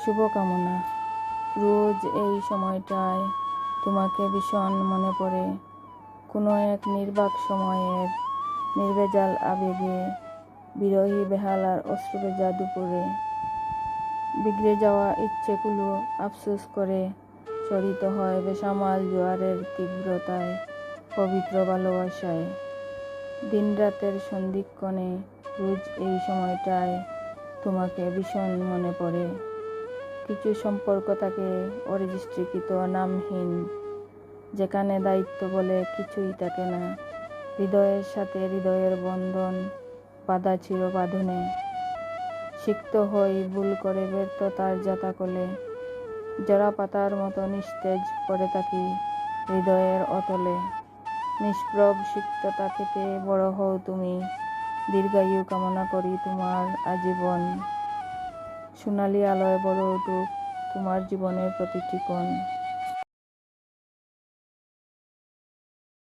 শুভকামনা। রোজ এই সময়টায় তোমাকে ভীষণ মনে পড়ে। কোনো এক নির্বাক সময়ের নির্ভেজাল আবেগে, বিরহী বেহালার অশ্রুভেজা দুপুরে, বিগড়ে যাওয়া ইচ্ছেগুলো আফসোস করে শরিত হয় বেসামাল জোয়ারের তীব্রতায়, পবিত্র ভালোবাসায়। দিনরাতের সন্ধিক্ষণে রোজ এই সময়টায় তোমাকে ভীষণ মনে পড়ে। কিছু সম্পর্ক থাকে অরেজিস্ট্রিকৃত, নামহীন, যেখানে দায়িত্ব বলে কিছুই থাকে না। হৃদয়ের সাথে হৃদয়ের বন্ধন বাঁধা চিরবাঁধনে। সিক্ত হই ভুল করে ব্যর্থতার জাতাকলে, জরা পাতার মতো নিস্তেজ পড়ে থাকি হৃদয়ের অতলে। নিষ্প্রভ সিক্ততা কেটে বড় হও তুমি, দীর্ঘায়ু কামনা করি তোমার আজীবন। সোনালি আলোয় ভরে উঠুক তোমার জীবনের প্রতিটি কোণ।